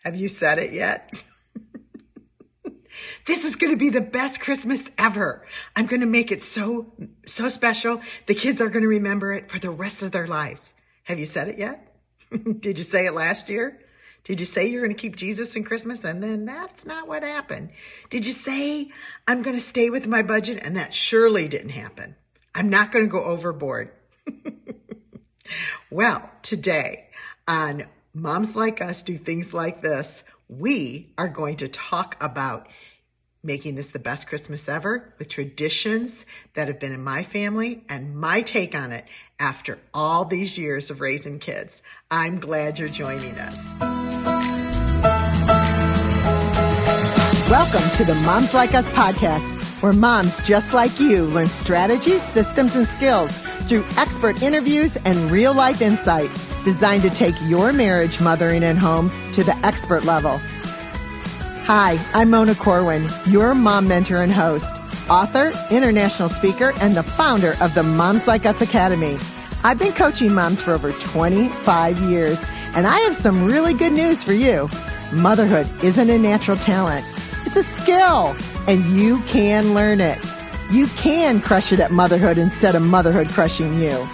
Have you said it yet? This is going to be the best Christmas ever. I'm going to make it so special. The kids are going to remember it for the rest of their lives. Have you said it yet? Did you say it last year? Did you say you're going to keep Jesus in Christmas? And then that's not what happened. Did you say, I'm going to stay with my budget? And that surely didn't happen. I'm not going to go overboard. Well, today on Moms Like Us Do Things Like This, we are going to talk about making this the best Christmas ever with traditions that have been in my family and my take on it after all these years of raising kids. I'm glad you're joining us. Welcome to the Moms Like Us podcast, where moms just like you learn strategies, systems, and skills through expert interviews and real-life insight designed to take your marriage, mothering, and home to the expert level. Hi, I'm Mona Corwin, your mom mentor and host, author, international speaker, and the founder of the Moms Like Us Academy. I've been coaching moms for over 25 years, and I have some really good news for you. Motherhood isn't a natural talent. It's a skill, and you can learn it. You can crush it at motherhood instead of motherhood crushing you.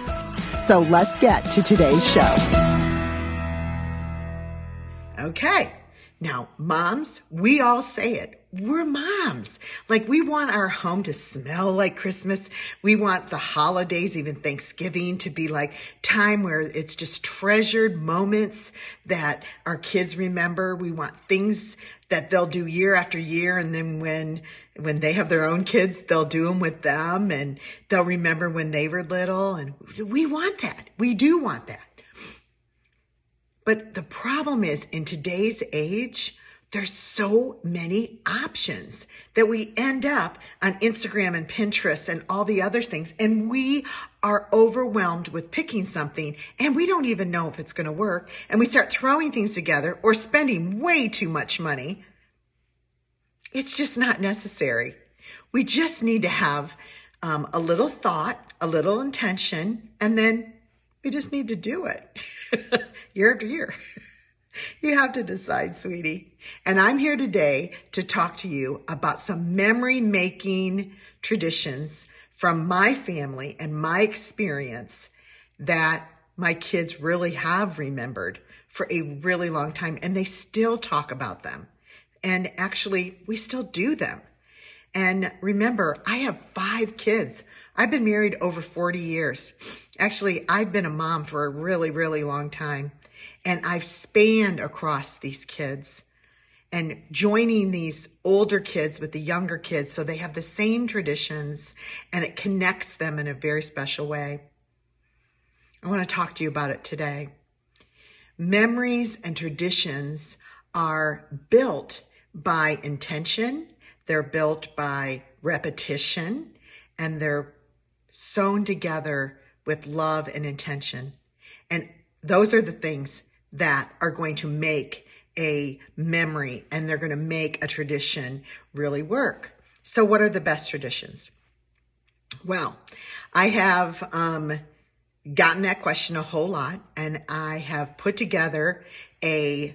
So let's get to today's show. Okay. Now, moms, we all say it. We're moms. Like, we want our home to smell like Christmas. We want the holidays, even Thanksgiving, to be like time where it's just treasured moments that our kids remember. We want things that they'll do year after year. And then when they have their own kids, they'll do them with them and they'll remember when they were little. And we want that. We do want that. But the problem is, in today's age, there's so many options that we end up on Instagram and Pinterest and all the other things. And we are overwhelmed with picking something and we don't even know if it's going to work. And we start throwing things together or spending way too much money. It's just not necessary. We just need to have a little thought, a little intention, and then we just need to do it year after year. You have to decide, sweetie. And I'm here today to talk to you about some memory-making traditions from my family and my experience that my kids really have remembered for a really long time, and they still talk about them. And actually, we still do them. And remember, I have 5 kids. I've been married over 40 years. Actually, I've been a mom for a really, really long time. And I've spanned across these kids and joining these older kids with the younger kids so they have the same traditions and it connects them in a very special way. I want to talk to you about it today. Memories and traditions are built by intention, they're built by repetition, and they're sewn together with love and intention. And those are the things that are going to make a memory and they're going to make a tradition really work. So what are the best traditions? Well, I have gotten that question a whole lot, and I have put together a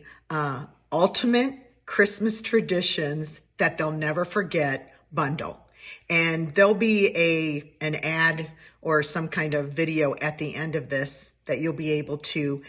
ultimate Christmas traditions that they'll never forget bundle. And there'll be an ad or some kind of video at the end of this that you'll be able to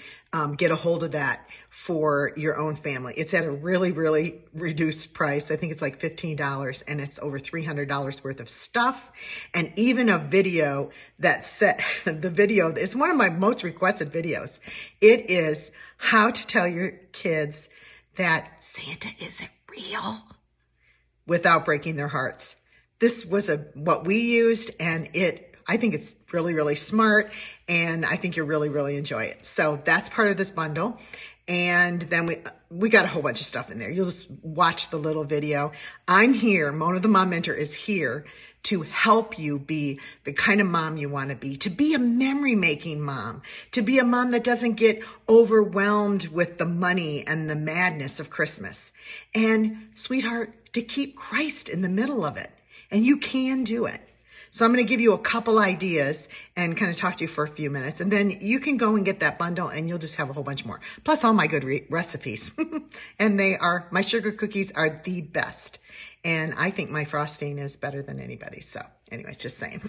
get a hold of that for your own family. It's at a really, really reduced price. I think it's like $15, and it's over $300 worth of stuff. And even a video it's one of my most requested videos. It is how to tell your kids that Santa isn't real without breaking their hearts. This was what we used, and I think it's really, really smart, and I think you'll really, really enjoy it. So that's part of this bundle. And then we got a whole bunch of stuff in there. You'll just watch the little video. I'm here, Mona the Mom Mentor is here to help you be the kind of mom you want to be a memory-making mom, to be a mom that doesn't get overwhelmed with the money and the madness of Christmas. And, sweetheart, to keep Christ in the middle of it. And you can do it. So I'm going to give you a couple ideas and kind of talk to you for a few minutes. And then you can go and get that bundle and you'll just have a whole bunch more. Plus all my good recipes. And my sugar cookies are the best. And I think my frosting is better than anybody's. So anyway, just saying.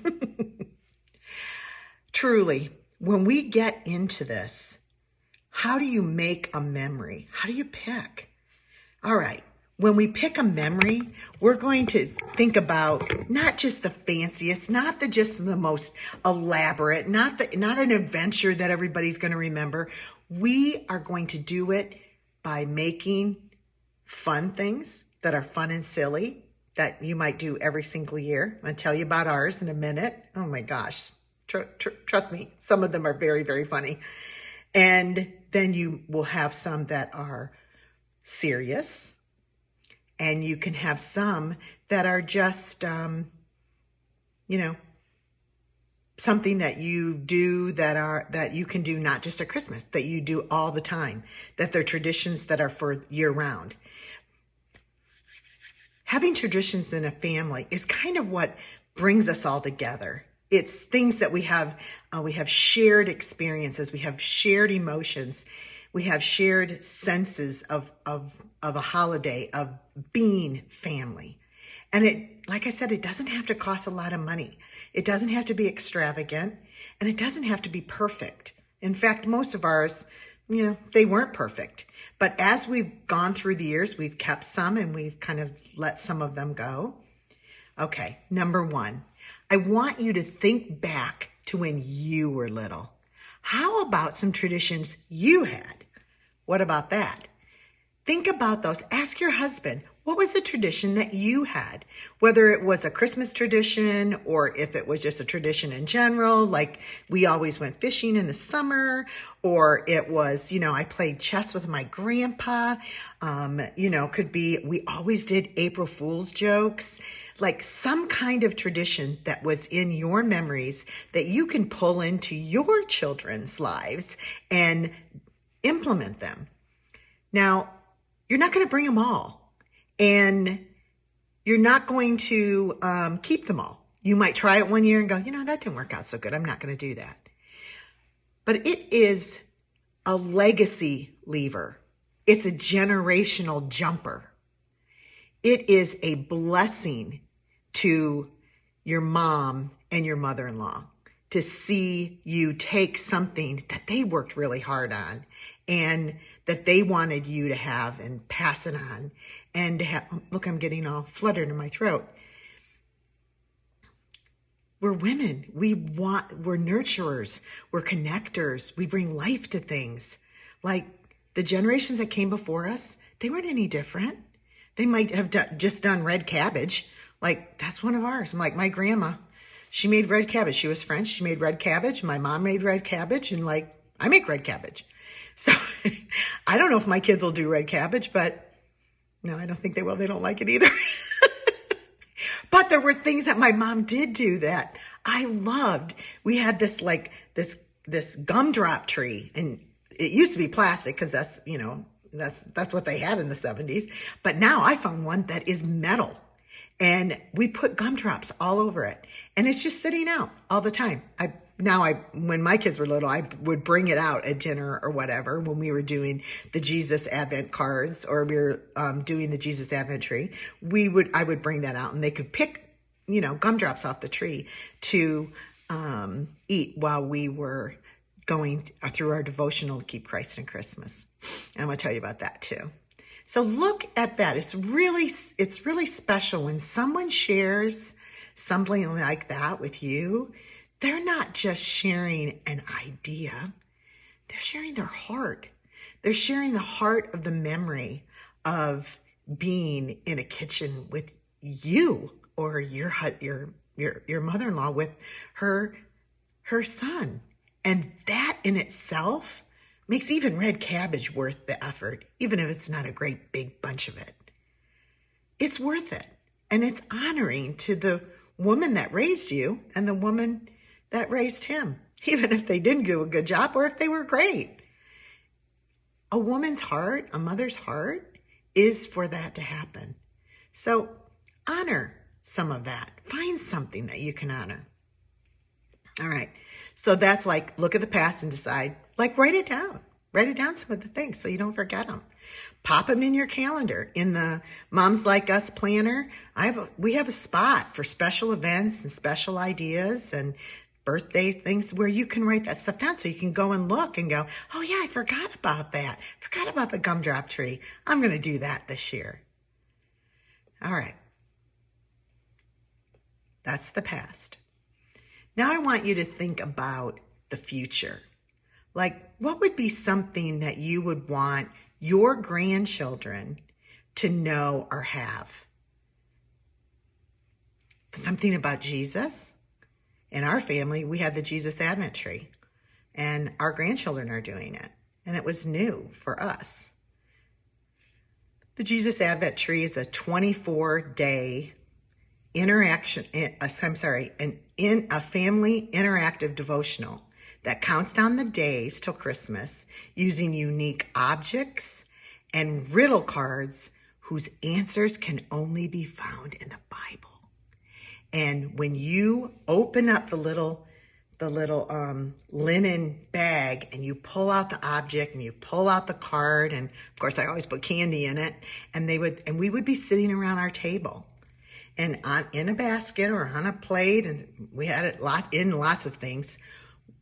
Truly, when we get into this, how do you make a memory? How do you pick? All right. When we pick a memory, we're going to think about not just the fanciest, not just the most elaborate, not an adventure that everybody's going to remember. We are going to do it by making fun things that are fun and silly that you might do every single year. I'm going to tell you about ours in a minute. Oh my gosh. Trust me, some of them are very, very funny. And then you will have some that are serious. And you can have some that are just, something that you do that you can do not just at Christmas, that you do all the time, that they're traditions that are for year round. Having traditions in a family is kind of what brings us all together. It's things that we have shared experiences, we have shared emotions, we have shared senses of a holiday, of being family. And it, like I said, it doesn't have to cost a lot of money. It doesn't have to be extravagant, and it doesn't have to be perfect. In fact, most of ours, they weren't perfect. But as we've gone through the years, we've kept some and we've kind of let some of them go. Okay, number one, I want you to think back to when you were little. How about some traditions you had? What about that? Think about those. Ask your husband, what was the tradition that you had? Whether it was a Christmas tradition or if it was just a tradition in general, like we always went fishing in the summer, or it was, I played chess with my grandpa. Could be, we always did April Fool's jokes, like some kind of tradition that was in your memories that you can pull into your children's lives and implement them. Now, you're not going to bring them all, and you're not going to keep them all. You might try it one year and go, that didn't work out so good. I'm not going to do that. But it is a legacy lever. It's a generational jumper. It is a blessing to your mom and your mother-in-law to see you take something that they worked really hard on and that they wanted you to have and pass it on and to have, look, I'm getting all fluttered in my throat. We're women. We're nurturers. We're connectors. We bring life to things. Like the generations that came before us, they weren't any different. They might have just done red cabbage. Like that's one of ours. I'm like my grandma, she made red cabbage. She was French. She made red cabbage. My mom made red cabbage, and like I make red cabbage. So I don't know if my kids will do red cabbage, but no, I don't think they will. They don't like it either. But there were things that my mom did do that I loved. We had this gumdrop tree, and it used to be plastic because that's what they had in the 70s. But now I found one that is metal, and we put gumdrops all over it, and it's just sitting out all the time. When my kids were little, I would bring it out at dinner or whatever when we were doing the Jesus Advent cards or we were doing the Jesus Advent tree. I would bring that out and they could pick, gumdrops off the tree to eat while we were going through our devotional to keep Christ in Christmas. And I'm going to tell you about that too. So look at that. It's really special when someone shares something like that with you. They're not just sharing an idea. They're sharing their heart. They're sharing the heart of the memory of being in a kitchen with you or your mother-in-law with her son. And that in itself makes even red cabbage worth the effort, even if it's not a great big bunch of it. It's worth it. And it's honoring to the woman that raised you and the woman that raised him, even if they didn't do a good job or if they were great. A woman's heart, a mother's heart, is for that to happen. So honor some of that. Find something that you can honor. All right. So that's like, look at the past and decide, like, write it down. Write it down, some of the things, so you don't forget them. Pop them in your calendar. In the Moms Like Us planner, we have a spot for special events and special ideas and birthday things where you can write that stuff down so you can go and look and go, oh yeah, I forgot about that. Forgot about the gumdrop tree. I'm going to do that this year. All right. That's the past. Now I want you to think about the future. Like, what would be something that you would want your grandchildren to know or have? Something about Jesus. In our family, we had the Jesus Advent tree, and our grandchildren are doing it, and it was new for us. The Jesus Advent tree is a 24-day interaction. In a family interactive devotional that counts down the days till Christmas using unique objects and riddle cards whose answers can only be found in the Bible. And when you open up the little linen bag and you pull out the object and you pull out the card, and of course I always put candy in it, and we would be sitting around our table and in a basket or on a plate, and we had it lots of things.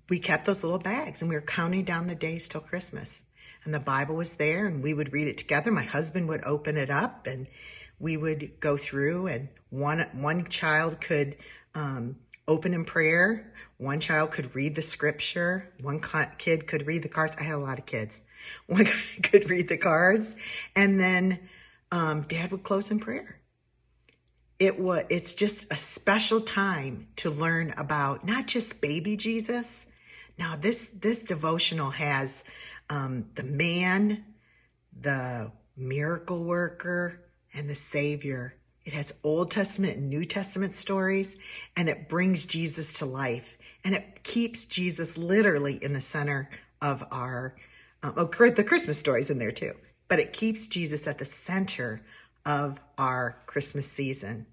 We kept those little bags and we were counting down the days till Christmas. And the Bible was there and we would read it together. My husband would open it up and we would go through, and one child could open in prayer. One child could read the scripture. One kid could read the cards. I had a lot of kids. One could read the cards. And then Dad would close in prayer. It's just a special time to learn about not just baby Jesus. Now, this devotional has the man, the miracle worker, and the Savior. It has Old Testament and New Testament stories, and it brings Jesus to life. And it keeps Jesus literally in the center of our, the Christmas stories in there too. But it keeps Jesus at the center of our Christmas season.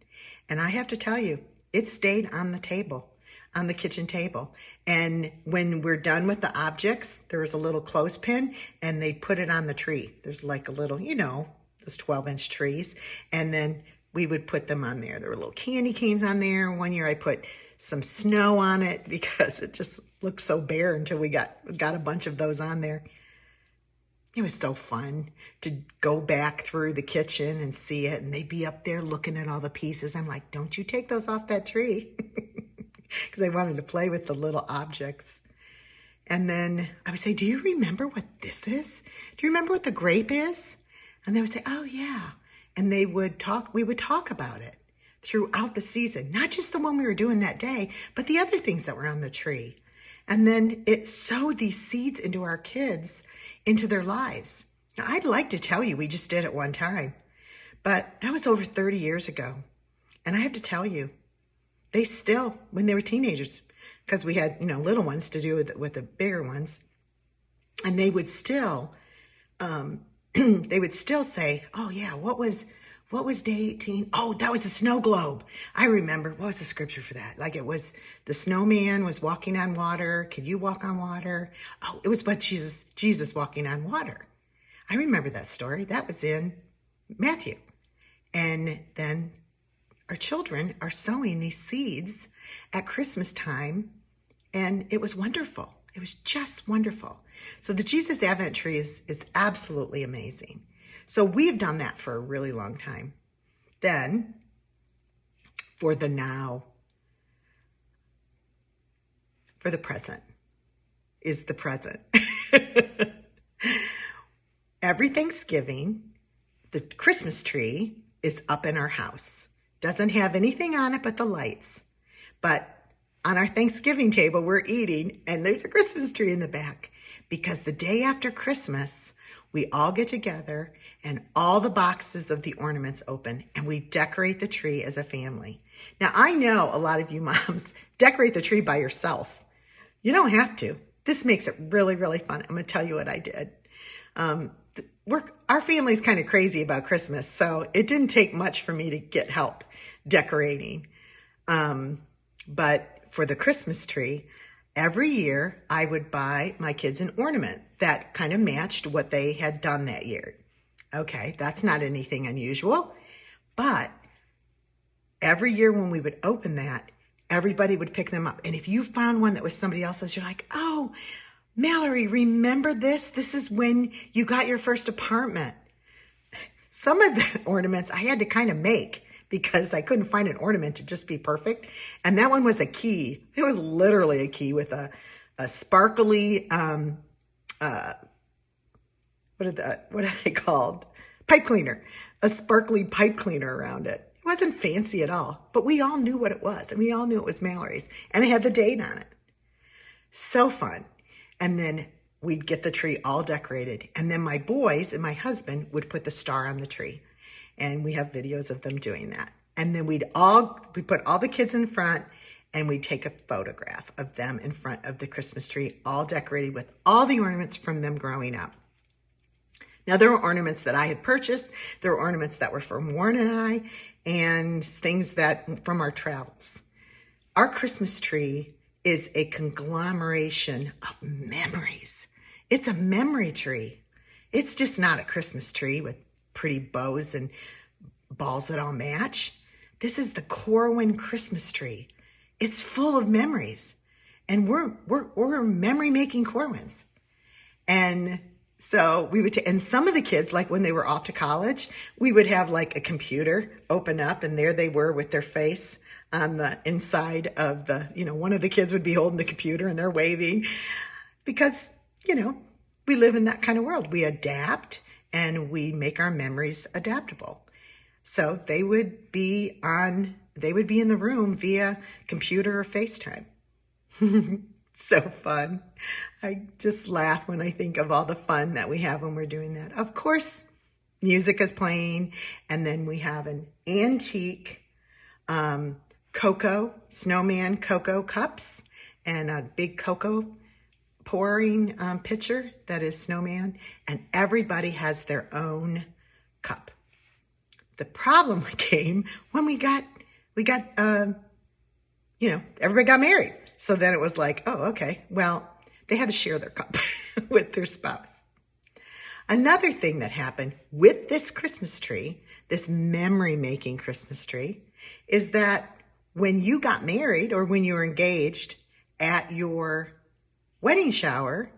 And I have to tell you, it stayed on the table, on the kitchen table. And when we're done with the objects, there was a little clothespin and they put it on the tree. There's like a little, those 12-inch trees. And then we would put them on there. There were little candy canes on there. One year I put some snow on it because it just looked so bare until we got a bunch of those on there. It was so fun to go back through the kitchen and see it, and they'd be up there looking at all the pieces. I'm like, don't you take those off that tree. Because I wanted to play with the little objects. And then I would say, do you remember what this is? Do you remember what the grape is? And they would say, oh yeah. And we would talk about it throughout the season, not just the one we were doing that day, but the other things that were on the tree. And then it sowed these seeds into our kids, into their lives. Now, I'd like to tell you we just did it one time, but that was over 30 years ago. And I have to tell you, they still, when they were teenagers, because we had, little ones to do with the bigger ones, and they would still, say, oh yeah, what was day 18? Oh, that was the snow globe. I remember. What was the scripture for that? Like, it was the snowman was walking on water. Could you walk on water? Oh, it was about Jesus walking on water. I remember that story. That was in Matthew. And then our children are sowing these seeds at Christmas time, and it was wonderful. It was just wonderful. So the Jesus Advent tree is absolutely amazing. So we've done that for a really long time. Then, for the now, for the present, is the present. Every Thanksgiving, the Christmas tree is up in our house. Doesn't have anything on it but the lights. But on our Thanksgiving table, we're eating, and there's a Christmas tree in the back. Because the day after Christmas, we all get together and all the boxes of the ornaments open and we decorate the tree as a family. Now, I know a lot of you moms decorate the tree by yourself. You don't have to. This makes it really, really fun. I'm going to tell you what I did. Our family's kind of crazy about Christmas, so it didn't take much for me to get help decorating. But for the Christmas tree, every year I would buy my kids an ornament that kind of matched what they had done that year. Okay, that's not anything unusual, but every year when we would open that, everybody would pick them up. And if you found one that was somebody else's, you're like, oh, Mallory, remember this? This is when you got your first apartment. Some of the ornaments I had to kind of make because I couldn't find an ornament to just be perfect. And that one was a key. It was literally a key with a sparkly, what are they called? Pipe cleaner. A sparkly pipe cleaner around it. It wasn't fancy at all, but we all knew what it was. And we all knew it was Mallory's. And it had the date on it. So fun. And then we'd get the tree all decorated. And then my boys and my husband would put the star on the tree. And we have videos of them doing that. And then we put all the kids in front and we'd take a photograph of them in front of the Christmas tree, all decorated with all the ornaments from them growing up. Now, there were ornaments that I had purchased. There were ornaments that were from Warren and I, and things that from our travels. Our Christmas tree is a conglomeration of memories. It's a memory tree. It's just not a Christmas tree with pretty bows and balls that all match. This is the Corwin Christmas tree. It's full of memories. And we're memory-making Corwins. And so we would, and some of the kids, like when they were off to college, we would have like a computer open up and there they were with their face on the inside of the, one of the kids would be holding the computer and they're waving because, we live in that kind of world. We adapt and we make our memories adaptable. So they would be in the room via computer or FaceTime. So fun. I just laugh when I think of all the fun that we have when we're doing that. Of course, music is playing, and then we have an antique snowman cocoa cups and a big cocoa pouring pitcher that is snowman, and everybody has their own cup. The problem came when everybody got married. So then it was like, oh, okay, well, they had to share their cup with their spouse. Another thing that happened with this Christmas tree, this memory-making Christmas tree, is that when you got married or when you were engaged at your wedding shower,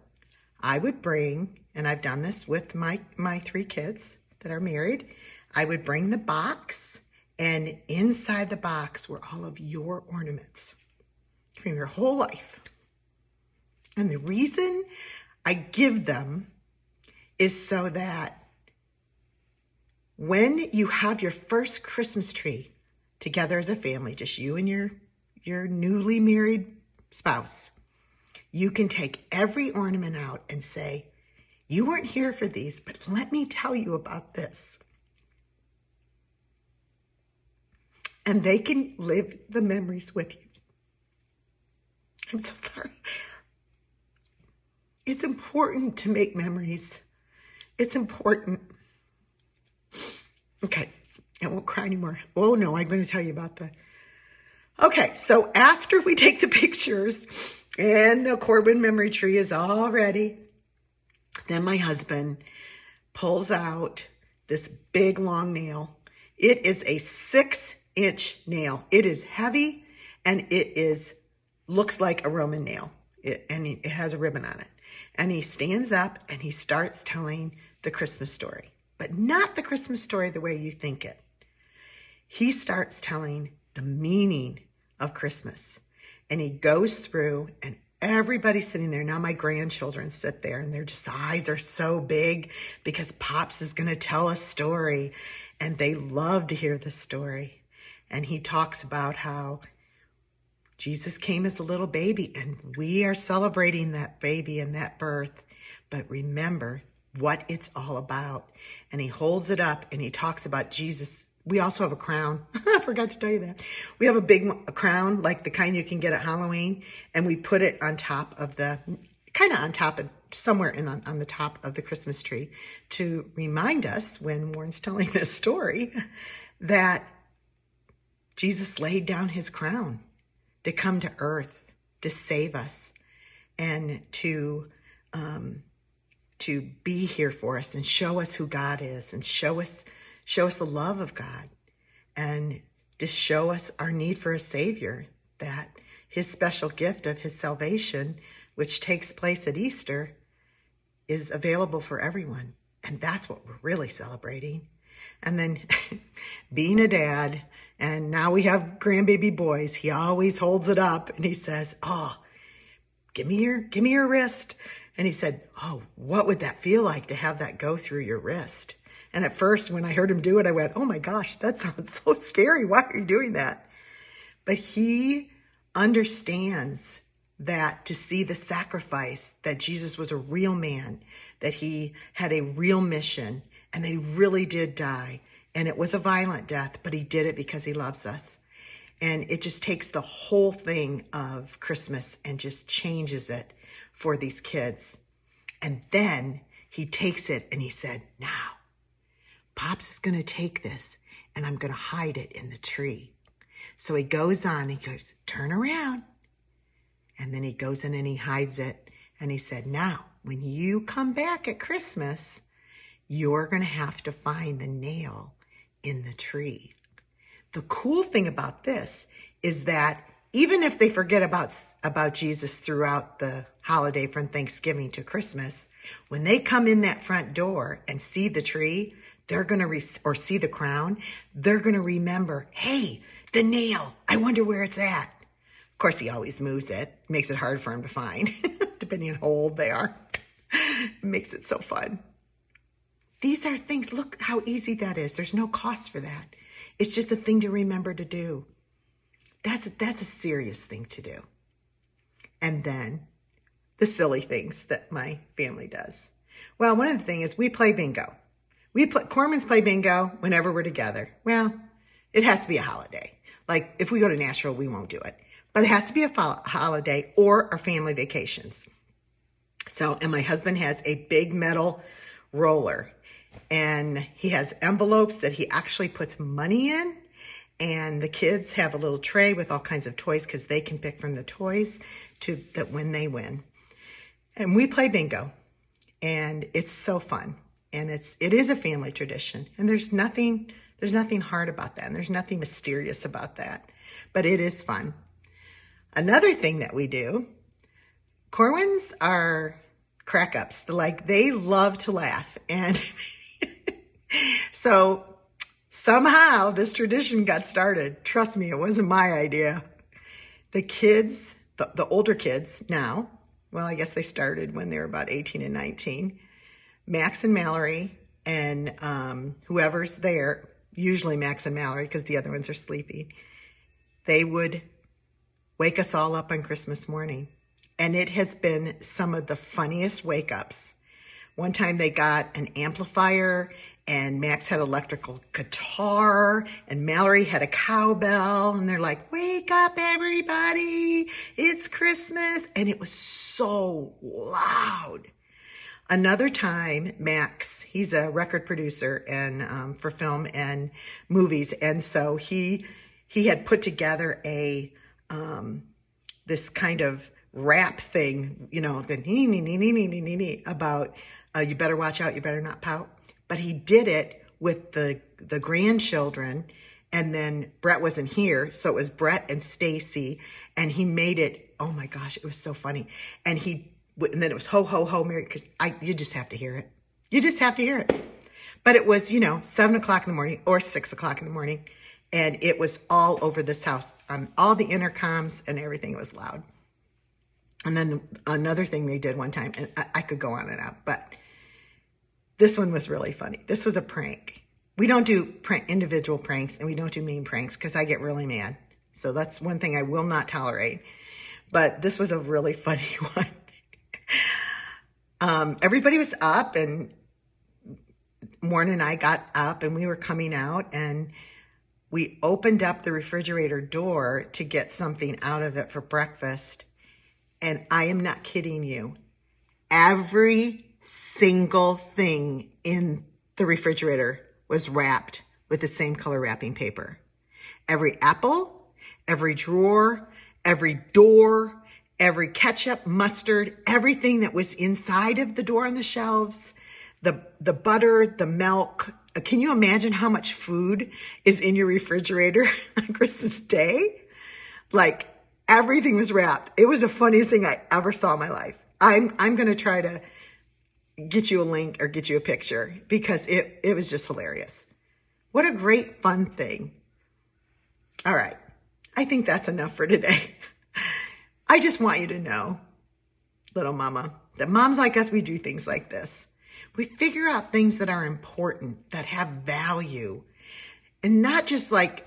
I would bring, and I've done this with my 3 kids that are married, I would bring the box, and inside the box were all of your ornaments from your whole life. And the reason I give them is so that when you have your first Christmas tree together as a family, just you and your newly married spouse, you can take every ornament out and say, you weren't here for these, but let me tell you about this. And they can live the memories with you. I'm so sorry. It's important to make memories. It's important. Okay, I won't cry anymore. Oh no, I'm going to tell you about that. Okay, so after we take the pictures and the Corbin memory tree is all ready, then my husband pulls out this big long nail. It is a 6-inch nail. It is heavy and looks like a Roman nail. It has a ribbon on it. And he stands up and he starts telling the Christmas story, but not the Christmas story the way you think it. He starts telling the meaning of Christmas. And he goes through and everybody's sitting there. Now my grandchildren sit there and their eyes are so big because Pops is going to tell a story and they love to hear the story. And he talks about how Jesus came as a little baby and we are celebrating that baby and that birth. But remember what it's all about. And he holds it up and he talks about Jesus. We also have a crown. I forgot to tell you that. We have a crown, like the kind you can get at Halloween. And we put it on top of somewhere on the top of the Christmas tree to remind us when Warren's telling this story that Jesus laid down his crown to come to earth, to save us, and to be here for us and show us who God is, and show us the love of God, and to show us our need for a Savior, that his special gift of his salvation, which takes place at Easter, is available for everyone. And that's what we're really celebrating. And then being a dad, and now we have grandbaby boys, he always holds it up and he says, "Oh, give me your wrist." And he said, "Oh, what would that feel like to have that go through your wrist?" And at first, when I heard him do it, I went, "Oh my gosh, that sounds so scary. Why are you doing that?" But he understands that to see the sacrifice, that Jesus was a real man, that he had a real mission, and that he really did die. And it was a violent death, but he did it because he loves us. And it just takes the whole thing of Christmas and just changes it for these kids. And then he takes it and he said, "Now, Pops is going to take this and I'm going to hide it in the tree." So he goes on, he goes, "Turn around." And then he goes in and he hides it. And he said, "Now, when you come back at Christmas, you're going to have to find the nail in the tree." The cool thing about this is that even if they forget about Jesus throughout the holiday from Thanksgiving to Christmas, when they come in that front door and see the tree, they're going to, or see the crown, they're going to remember, "Hey, the nail, I wonder where it's at." Of course, he always moves it, makes it hard for him to find, depending on how old they are. It makes it so fun. These are things, look how easy that is. There's no cost for that. It's just a thing to remember to do. That's a serious thing to do. And then the silly things that my family does. Well, one of the things is we play bingo. Cormans play bingo whenever we're together. Well, it has to be a holiday. Like if we go to Nashville, we won't do it. But it has to be a holiday or our family vacations. So, and my husband has a big metal roller, and he has envelopes that he actually puts money in. And the kids have a little tray with all kinds of toys because they can pick from the toys that when they win. And we play bingo, and it's so fun. And it is a family tradition, and there's nothing hard about that, and there's nothing mysterious about that, but it is fun. Another thing that we do, Corwins are crack-ups. They love to laugh. And so somehow this tradition got started. Trust me, it wasn't my idea. The kids, the older kids now, well, I guess they started when they were about 18 and 19, Max and Mallory and whoever's there, usually Max and Mallory because the other ones are sleeping, they would wake us all up on Christmas morning. And it has been some of the funniest wake-ups. One time they got an amplifier, and Max had electrical guitar, and Mallory had a cowbell, and they're like, "Wake up, everybody, it's Christmas." And it was so loud. Another time, Max, he's a record producer and for film and movies, and so he had put together this kind of rap thing, the about you better watch out, you better not pout. But he did it with the grandchildren, and then Brett wasn't here, so it was Brett and Stacy, and he made it. Oh my gosh, it was so funny. And then it was ho ho ho Merry. You just have to hear it. You just have to hear it. But it was 7 o'clock in the morning or 6 o'clock in the morning. And it was all over this house, on all the intercoms and everything. Was loud. And then another thing they did one time, and I could go on and on, but this one was really funny. This was a prank. We don't do individual pranks, and we don't do mean pranks because I get really mad. So that's one thing I will not tolerate. But this was a really funny one. Everybody was up, and Warren and I got up, and we were coming out, and we opened up the refrigerator door to get something out of it for breakfast. And I am not kidding you. Every single thing in the refrigerator was wrapped with the same color wrapping paper. Every apple, every drawer, every door, every ketchup, mustard, everything that was inside of the door on the shelves, the butter, the milk. Can you imagine how much food is in your refrigerator on Christmas Day? Like everything was wrapped. It was the funniest thing I ever saw in my life. I'm going to try to get you a link or get you a picture because it was just hilarious. What a great fun thing. All right. I think that's enough for today. I just want you to know, little mama, that moms like us, we do things like this. We figure out things that are important, that have value, and not just like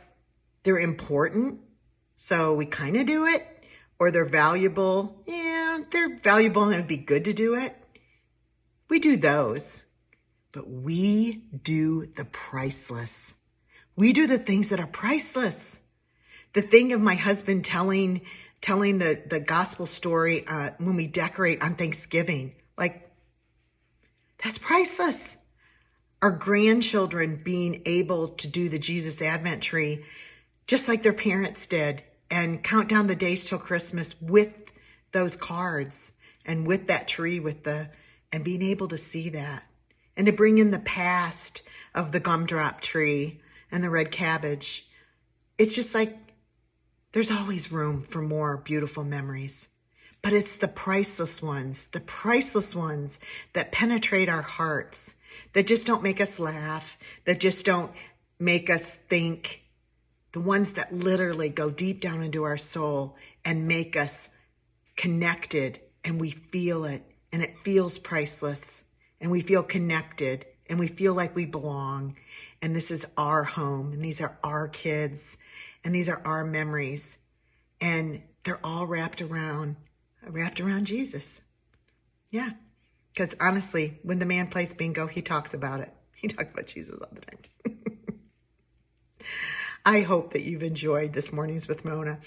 they're important, so we kind of do it, or they're valuable. Yeah, they're valuable and it'd be good to do it. We do those, but we do the priceless. We do the things that are priceless. The thing of my husband telling the gospel story when we decorate on Thanksgiving, like that's priceless. Our grandchildren being able to do the Jesus Advent tree just like their parents did and count down the days till Christmas with those cards and with that tree and being able to see that and to bring in the past of the gumdrop tree and the red cabbage. It's just like there's always room for more beautiful memories, but it's the priceless ones that penetrate our hearts, that just don't make us laugh, that just don't make us think, the ones that literally go deep down into our soul and make us connected, and we feel it, and it feels priceless, and we feel connected, and we feel like we belong, and this is our home, and these are our kids, and these are our memories, and they're all wrapped around Jesus. Yeah, because honestly, when the man plays bingo, he talks about it. He talks about Jesus all the time. I hope that you've enjoyed this Mornings with Mona.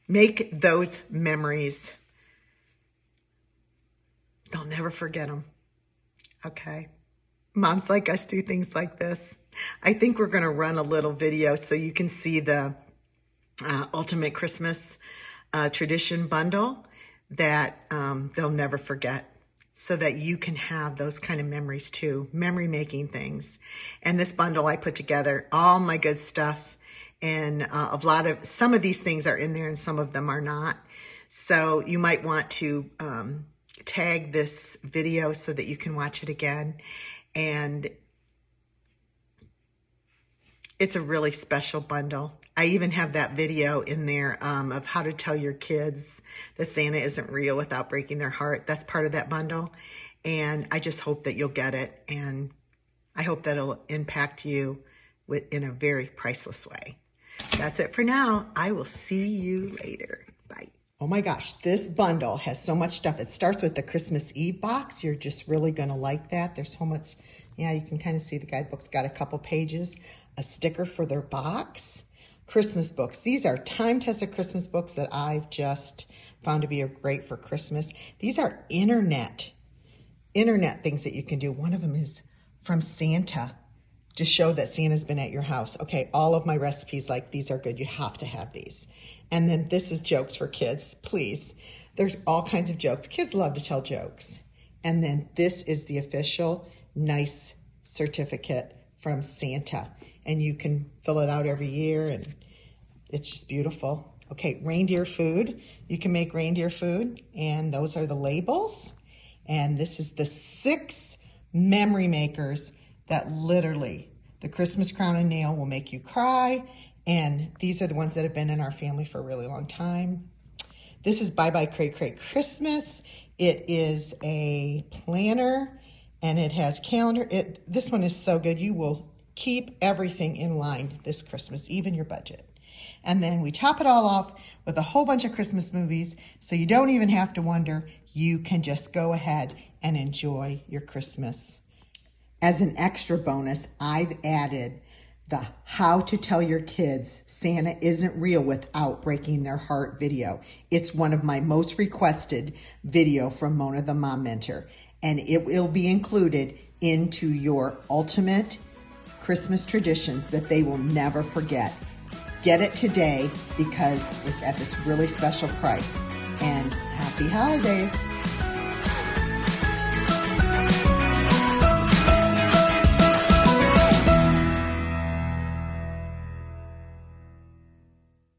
Make those memories. They'll never forget them. Okay. Moms like us do things like this. I think we're going to run a little video so you can see the Ultimate Christmas Tradition Bundle that they'll never forget, so that you can have those kind of memories too, memory-making things. And this bundle I put together, all my good stuff, and some of these things are in there and some of them are not. So you might want to tag this video so that you can watch it again. And it's a really special bundle. I even have that video in there of how to tell your kids that Santa isn't real without breaking their heart. That's part of that bundle. And I just hope that you'll get it. And I hope that it'll impact you in a very priceless way. That's it for now. I will see you later. Bye. Oh my gosh, this bundle has so much stuff. It starts with the Christmas Eve box. You're just really going to like that. There's so much. Yeah, you can kind of see the guidebook's got a couple pages, a sticker for their box. Christmas books. These are time-tested Christmas books that I've just found to be great for Christmas. These are internet things that you can do. One of them is from Santa to show that Santa's been at your house. Okay, all of my recipes like these are good. You have to have these. And then this is jokes for kids. Please, there's all kinds of jokes. Kids love to tell jokes. And then this is the official nice certificate from Santa. And you can fill it out every year, and it's just beautiful. Okay, reindeer food. You can make reindeer food, and those are the labels. And this is the 6 memory makers that literally, the Christmas crown and nail will make you cry. And these are the ones that have been in our family for a really long time. This is Bye Bye Cray Cray Christmas. It is a planner, and it has calendar. This one is so good. You will keep everything in line this Christmas, even your budget. And then we top it all off with a whole bunch of Christmas movies, so you don't even have to wonder. You can just go ahead and enjoy your Christmas. As an extra bonus, I've added the How to Tell Your Kids Santa Isn't Real Without Breaking Their Heart video. It's one of my most requested video from Mona the Mom Mentor, and it will be included into your ultimate Christmas traditions that they will never forget. Get it today because it's at this really special price. And happy holidays.